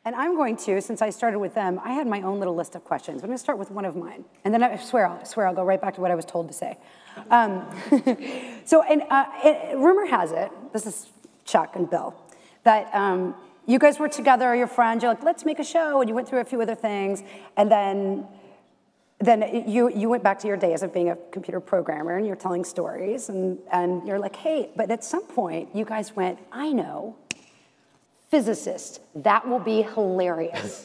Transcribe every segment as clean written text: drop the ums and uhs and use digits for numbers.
And I'm going to, since I started with them, I had my own little list of questions. I'm going to start with one of mine. And then I swear I'll go right back to what I was told to say. Rumor has it, this is Chuck and Bill, that you guys were together, your friends, you're like, let's make a show, and you went through a few other things, and then you went back to your days of being a computer programmer, and you're telling stories, and you're like, hey, but at some point, you guys went, I know, physicist, that will be hilarious,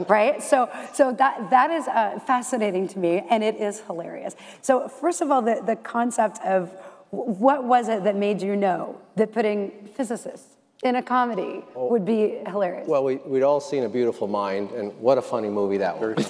right? So that is fascinating to me, and it is hilarious. So first of all, the concept of what was it that made you know that putting physicists in a comedy would be hilarious? Well, we'd all seen A Beautiful Mind, and what a funny movie that was.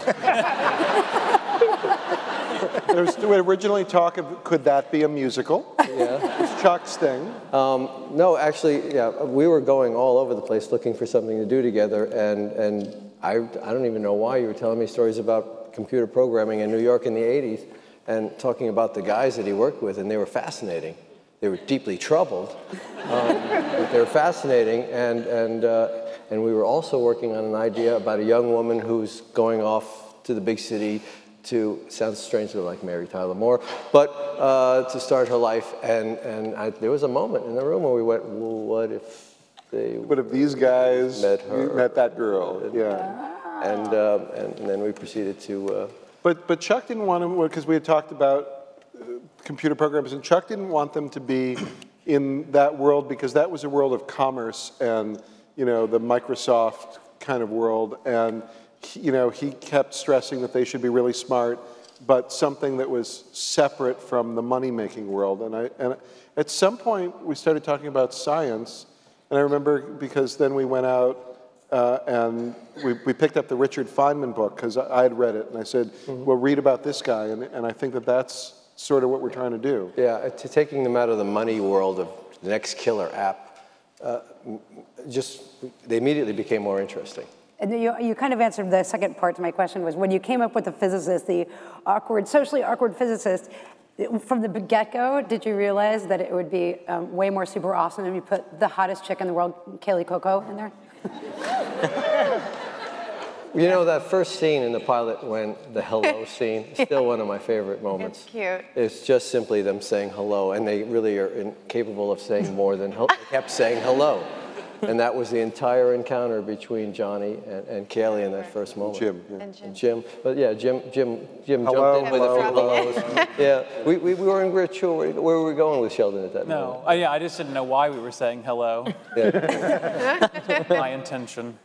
There was originally talk of, could that be a musical? Yeah. It's Chuck's thing. No, actually, yeah, we were going all over the place looking for something to do together, and I don't even know why you were telling me stories about computer programming in New York in the 80s and talking about the guys that he worked with, and they were fascinating. They were deeply troubled, but they were fascinating, and we were also working on an idea about a young woman who's going off to the big city to, sounds strangely like Mary Tyler Moore, but to start her life, and there was a moment in the room where we went, well, what if these guys met that girl? Yeah. And then we proceeded to. But Chuck didn't want them, because we had talked about computer programmers, and Chuck didn't want them to be in that world because that was a world of commerce and, you know, the Microsoft kind of world, and you know, he kept stressing that they should be really smart, but something that was separate from the money-making world. And at some point, we started talking about science, and I remember because then we went out and we picked up the Richard Feynman book, because I had read it, and I said, well, read about this guy, and I think that that's sort of what we're trying to do. Yeah, taking them out of the money world of the next killer app, they immediately became more interesting. And you kind of answered the second part to my question, was when you came up with the physicist, the socially awkward physicist, from the get-go, did you realize that it would be way more super awesome if you put the hottest chick in the world, Kaylee Cuoco, in there? You know, that first scene in the pilot, when the hello scene, is still one of my favorite moments. It's cute. It's just simply them saying hello, and they really are incapable of saying more than hello. They kept saying hello. And that was the entire encounter between Johnny and Kaylee in that first moment. Jim. Yeah. And Jim. But yeah, Jim hello, jumped in with a few hellos. Yeah, we weren't sure where were we going with Sheldon at that moment. No, yeah, I just didn't know why we were saying hello. Yeah. My intention.